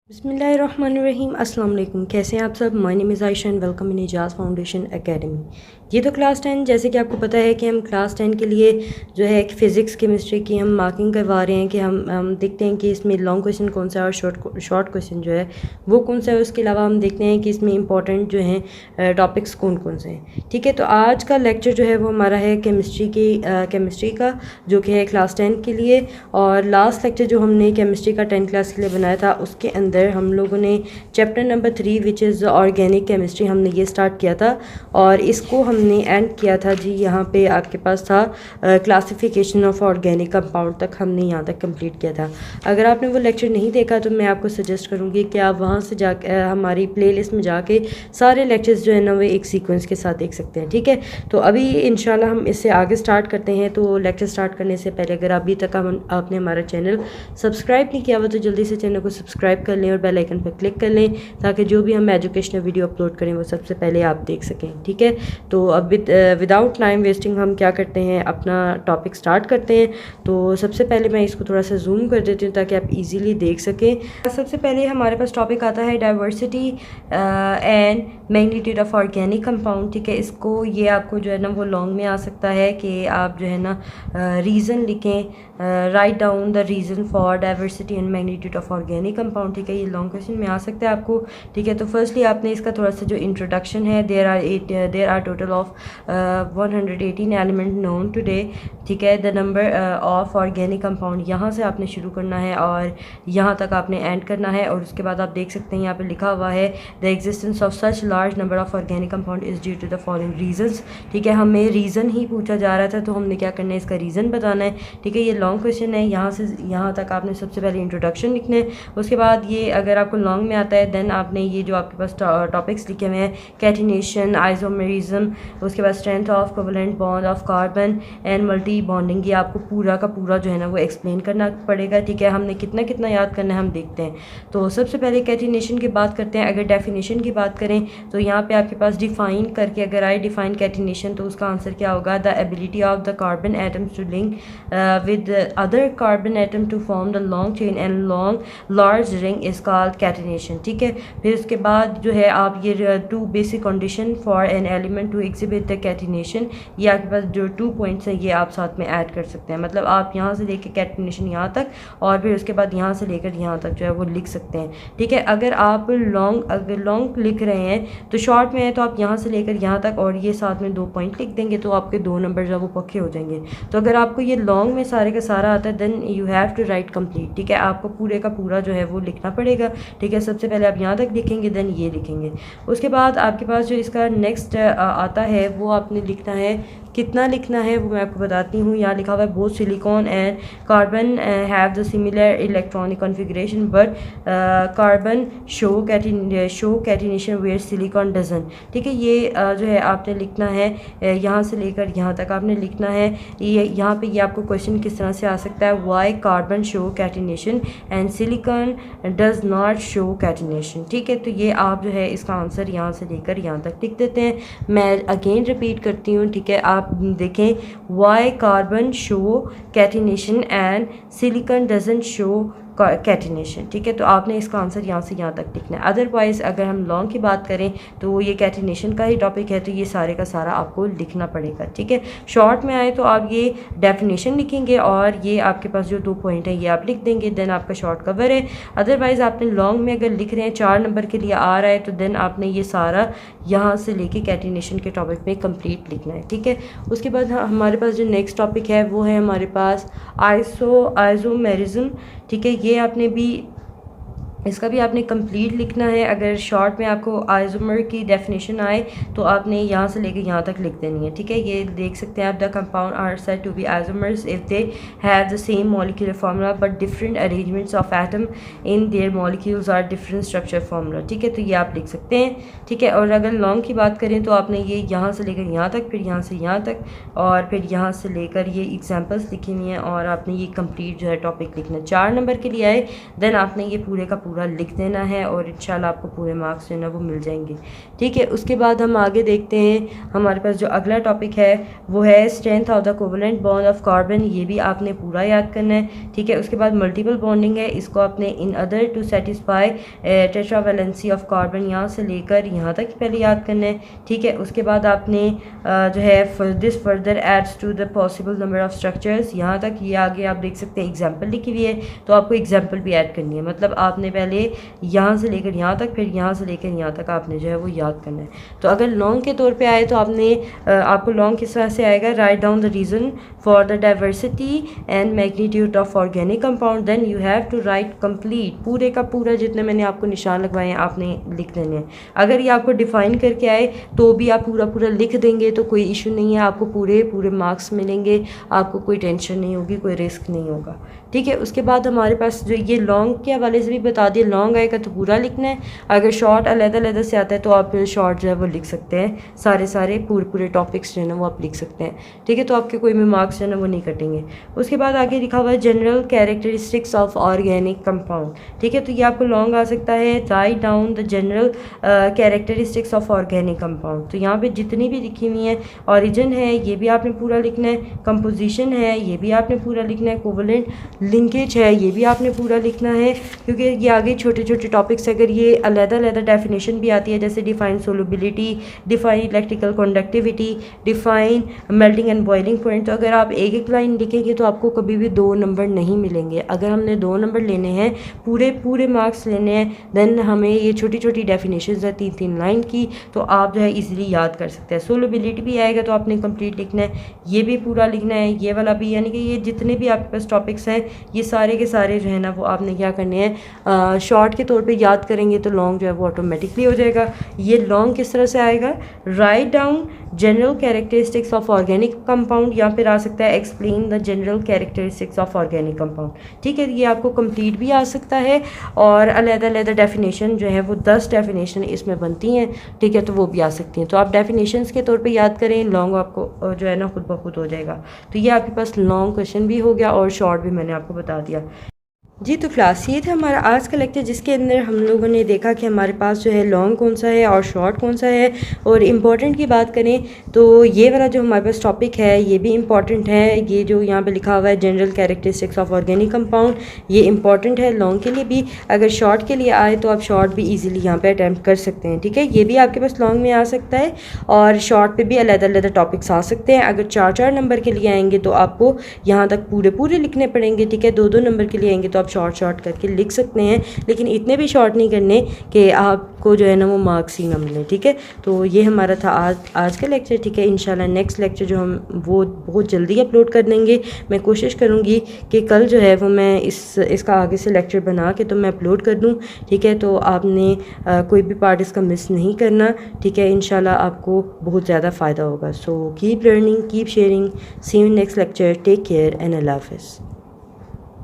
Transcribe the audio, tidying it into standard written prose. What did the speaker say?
बिस्मिल्लाहिर्रहमानिर्रहीम। अस्सलाम वालेकुम। कैसे हैं आप सब? My name is Ayesha and welcome in Ejaz foundation academy. ये तो क्लास 10 जैसे कि आपको पता है कि हम क्लास 10 के लिए जो है फ़िज़िक्स केमिस्ट्री की हम मार्किंग करवा रहे हैं कि हम देखते हैं कि इसमें लॉन्ग क्वेश्चन कौन सा है और शॉर्ट क्वेश्चन जो है वो कौन सा है। उसके अलावा हम देखते हैं कि इसमें इंपॉर्टेंट जो हैं टॉपिक्स कौन कौन से हैं। ठीक है, तो आज का लेक्चर जो है वो हमारा है केमिस्ट्री का, जो कि है क्लास 10 के लिए। और लास्ट लेक्चर जो हमने केमिस्ट्री का 10 क्लास के लिए बनाया था उसके अंदर हम लोगों ने chapter number 3 which is organic chemistry हमने ये स्टार्ट किया था और इसको हमने एंड किया था जी। यहाँ पे आपके पास था क्लासिफिकेशन ऑफ ऑर्गेनिक कंपाउंड तक हमने यहाँ तक कंप्लीट किया था। अगर आपने वो लेक्चर नहीं देखा तो मैं आपको सजेस्ट करूँगी कि आप वहाँ से जा हमारी प्लेलिस्ट में जाके सारे लेक्चर्स जो है ना वो एक सीक्वेंस के साथ देख सकते हैं। ठीक है, तो अभी इंशाल्लाह हम इससे आगे स्टार्ट करते हैं। तो लेक्चर स्टार्ट करने से पहले अगर अभी तक आपने हमारा चैनल सब्सक्राइब नहीं किया हुआ तो जल्दी से चैनल को सब्सक्राइब कर लें और बेल आइकन पर क्लिक कर लें ताकि जो भी हम एजुकेशनल वीडियो अपलोड करें वो सबसे पहले आप देख सकें। ठीक है, तो अब विदाउट टाइम वेस्टिंग हम क्या करते हैं, अपना टॉपिक स्टार्ट करते हैं। तो सबसे पहले मैं इसको थोड़ा सा जूम कर देती हूँ ताकि आप इजीली देख सकें। सबसे पहले हमारे पास टॉपिक आता है diversity and magnitude of organic compound. ठीक है, इसको ये आपको जो है ना वो लॉन्ग में आ सकता है कि आप जो है ना रीज़न लिखें, right down the reason for diversity and magnitude of organic compound. ठीक है, ये लॉन्ग क्वेश्चन में आ सकता है आपको। ठीक है, तो फर्स्टली आपने इसका थोड़ा सा जो इंट्रोडक्शन है, there are total of 118 element known today. ठीक है, the number of organic compound, यहाँ से आपने शुरू करना है और यहाँ तक आपने एंड करना है। और उसके बाद आप देख सकते हैं यहाँ पे लिखा हुआ है the existence of such large number of organic compound is due to the following reasons. ठीक है, हमें रीज़न ही पूछा जा रहा था तो हमने क्या करना है, इसका रीज़न बताना है। ठीक है, ये लॉन्ग क्वेश्चन है, यहाँ से यहाँ तक आपने सबसे पहले इंट्रोडक्शन लिखना है। उसके बाद ये अगर आपको लॉन्ग में आता है देन आपने ये जो आपके पास टॉपिक्स लिखे हुए हैं, कैटिनेशन, आइसोमेरिज्म, उसके बाद strength of covalent bond of carbon and multi bonding, ये आपको पूरा का पूरा जो है ना वो एक्सप्लेन करना पड़ेगा। ठीक है, हमने कितना कितना याद करना है हम देखते हैं। तो सबसे पहले कैटिनेशन की बात करते हैं। अगर डेफिनेशन की बात करें तो यहाँ पे आपके पास डिफाइन करके अगर आई डिफाइन कैटिनेशन तो उसका आंसर क्या होगा, the ability of the carbon atoms to link with other carbon atom to form the long chain and long large ring is called catenation. ठीक है, फिर उसके बाद जो है आप ये 2 basic condition for an element to exhibit the catenation, ये आपके पास जो 2 पॉइंट्स हैं ये आप साथ में ऐड कर सकते हैं। मतलब आप यहाँ से लेकर कैटिनेशन यहाँ तक और फिर उसके बाद यहाँ से लेकर यहाँ तक जो है वो लिख सकते हैं। ठीक है, अगर आप लॉन्ग लिख रहे हैं तो शॉर्ट में है तो आप यहाँ से लेकर यहाँ तक और ये साथ में 2 पॉइंट लिख देंगे तो आपके 2 नंबर जो है वो पक्के हो जाएंगे। तो अगर आपको ये लॉन्ग में सारे का सारा आता है then you have to write complete. ठीक है, आपको पूरे का पूरा जो है वो लिखना पड़ेगा। ठीक है, सबसे पहले आप यहाँ तक लिखेंगे देन ये लिखेंगे। उसके बाद आपके पास जो इसका नेक्स्ट आता है वो आपने लिखना है, कितना लिखना है वो मैं आपको बताती हूँ। यहाँ लिखा हुआ है both silicon and carbon have the similar electronic configuration but carbon show catenation where silicon doesn't. ठीक है, ये जो है आपने लिखना है यहाँ से लेकर यहाँ तक आपने लिखना है। ये यहाँ पे ये आपको क्वेश्चन किस तरह से आ सकता है, why carbon show catenation and silicon does not show catenation. ठीक है, तो ये आप जो है इसका आंसर यहाँ से लेकर यहाँ तक लिख देते हैं। मैं अगेन रिपीट करती हूँ। ठीक है, आप देखें why carbon show catenation and silicon doesn't show catenation. ठीक है, तो आपने इसका आंसर यहाँ से यहाँ तक लिखना है। अदरवाइज़ अगर हम लॉन्ग की बात करें तो ये कैटिनेशन का ही टॉपिक है तो ये सारे का सारा आपको लिखना पड़ेगा। ठीक है, शॉर्ट में आए तो आप ये डेफिनेशन लिखेंगे और ये आपके पास जो 2 पॉइंट है ये आप लिख देंगे देन आपका शॉर्ट कवर है। अदरवाइज़ आपने लॉन्ग में अगर लिख रहे हैं 4 नंबर के लिए आ रहा है तो देन आपने ये सारा यहाँ से लेके कैटिनेशन के टॉपिक में कंप्लीट लिखना है। ठीक है, उसके बाद हमारे पास जो नेक्स्ट टॉपिक है वो है हमारे पास आइसोमेरिज्म। ठीक है, ये आपने भी इसका भी आपने कंप्लीट लिखना है। अगर शॉर्ट में आपको आइसोमर की डेफिनेशन आए तो आपने यहाँ से लेकर यहाँ तक लिख देनी है। ठीक है, ये देख सकते हैं आप, the compound are said to be isomers if they have the same molecular formula but different arrangements of atom in their molecules are different structure formula. ठीक है, तो ये आप लिख सकते हैं। ठीक है, और अगर लॉन्ग की बात करें तो आपने ये यहाँ से लेकर यहाँ तक, फिर यहाँ से यहाँ तक और फिर यहाँ से लेकर ये एग्जाम्पल्स लिखी हुई हैं और आपने ये कंप्लीट जो है टॉपिक लिखना है। 4 नंबर के लिए आए देन आपने ये पूरे का पूरा लिख देना है और इंशाल्लाह आपको पूरे मार्क्स जो है ना वो मिल जाएंगे। ठीक है, उसके बाद हम आगे देखते हैं। हमारे पास जो अगला टॉपिक है वो है strength of the covalent bond of carbon. ये भी आपने पूरा याद करना है। ठीक है, उसके बाद मल्टीपल बॉन्डिंग है, इसको आपने in other to satisfy tetravalency of carbon यहाँ से लेकर यहाँ तक पहले याद करना है। ठीक है, उसके बाद आपने जो है this further adds to the possible number of structures, यहाँ तक ये आगे आप देख सकते हैं एग्जाम्पल लिखी हुई है, तो आपको एग्जाम्पल भी ऐड करनी है। मतलब आपने पहले यहाँ से लेकर यहाँ तक, फिर यहाँ से लेकर यहाँ तक आपने जो है वो याद करना है। तो अगर लॉन्ग के तौर पे आए तो आपको लॉन्ग किस तरह से आएगा, write down the reason for the diversity and magnitude of organic compound, then you have to write complete, पूरे का पूरा जितने मैंने आपको निशान लगवाए हैं आपने लिख देने हैं। अगर ये आपको डिफ़ाइन करके आए तो भी आप पूरा पूरा लिख देंगे तो कोई इशू नहीं है, आपको पूरे पूरे मार्क्स मिलेंगे, आपको कोई टेंशन नहीं होगी, कोई रिस्क नहीं होगा। ठीक है, उसके बाद हमारे पास जो ये लॉन्ग के हवाले से भी बता दिए, लॉन्ग आएगा तो पूरा लिखना है, अगर शॉर्ट अलग-अलग से आता है तो आप शॉर्ट जो है वो लिख सकते हैं, सारे पूरे टॉपिक्स जो है ना वो आप लिख सकते हैं। ठीक है, तो आपके कोई भी मार्क्स जो है ना वो नहीं कटेंगे। उसके बाद आगे लिखा हुआ है general characteristics of organic compound. ठीक है, तो ये आपको लॉन्ग आ सकता है, right down the general characteristics of organic compound. तो यहाँ पे जितनी भी लिखी हुई हैं, ऑरिजिन है ये भी आपने पूरा लिखना है, कंपोजिशन है ये भी आपने पूरा लिखना है, कोवलेंट लिंकेज है ये भी आपने पूरा लिखना है, क्योंकि ये आगे छोटे छोटे टॉपिक्स अगर ये अलग-अलग डेफिनेशन भी आती है, जैसे define solubility, define electrical conductivity, define melting and boiling point, तो अगर आप एक एक लाइन लिखेंगे तो आपको कभी भी 2 नंबर नहीं मिलेंगे। अगर हमने 2 नंबर लेने हैं, पूरे मार्क्स लेने हैं, देन हमें ये छोटी छोटी डेफिनेशन है 3-3 लाइन की, तो आप जो है इजीली याद कर सकते हैं। सोलबिलिटी भी आएगा तो आपने कंप्लीट लिखना है, ये भी पूरा लिखना है, ये वाला भी, यानी कि ये जितने भी आपके पास टॉपिक्स हैं ये सारे के सारे जो है ना वो आपने क्या करने हैं, शॉर्ट के तौर पे याद करेंगे तो लॉन्ग जो है वो ऑटोमेटिकली हो जाएगा। ये लॉन्ग किस तरह से आएगा, write down general characteristics of organic compound, यहाँ पर आ सकता है explain the general characteristics of organic compound. ठीक है, ये आपको कंप्लीट भी आ सकता है और अलग-अलग डेफिनेशन जो है वो 10 डेफिनेशन इसमें बनती हैं। ठीक है, तो वो भी आ सकती हैं, तो आप डेफिनेशंस के तौर पे याद करें, लॉन्ग आपको जो है ना खुद ब खुद हो जाएगा। तो ये आपके पास लॉन्ग क्वेश्चन भी हो गया और शॉर्ट भी मैंने आपको बता दिया। जी, तो क्लास ये था हमारा आज का लेक्चर, जिसके अंदर हम लोगों ने देखा कि हमारे पास जो है लॉन्ग कौन सा है और शॉर्ट कौन सा है। और इम्पॉर्टेंट की बात करें तो ये वाला जो हमारे पास टॉपिक है ये भी इम्पॉर्टेंट है, ये जो यहाँ पे लिखा हुआ है general characteristics of organic compound, ये इम्पॉर्टेंट है लॉन्ग के लिए भी। अगर शॉर्ट के लिए आए तो आप शॉर्ट भी ईजिली यहाँ पर अटैम्प्ट कर सकते हैं। ठीक है, ये भी आपके पास लॉन्ग में आ सकता है और शॉर्ट पर भी अलग-अलग टॉपिक्स आ सकते हैं। अगर 4-4 नंबर के लिए आएंगे तो आपको यहाँ तक पूरे लिखने पड़ेंगे। ठीक है, 2-2 नंबर के लिए आएंगे तो आप शॉर्ट करके लिख सकते हैं, लेकिन इतने भी शॉर्ट नहीं करने कि आपको जो है ना वो मार्क्स ही ना मिले। ठीक है, तो ये हमारा था आज का लेक्चर। ठीक है, इंशाल्लाह नेक्स्ट लेक्चर जो हम वो बहुत जल्दी अपलोड कर देंगे। मैं कोशिश करूँगी कि कल जो है वो मैं इसका आगे से लेक्चर बना के तो मैं अपलोड कर दूँ। ठीक है, तो आपने कोई भी पार्ट इसका मिस नहीं करना। ठीक है, इंशाल्लाह आपको बहुत ज़्यादा फ़ायदा होगा। So keep learning, keep sharing, see you in next lecture, take care and अल्लाह हाफ़िज़।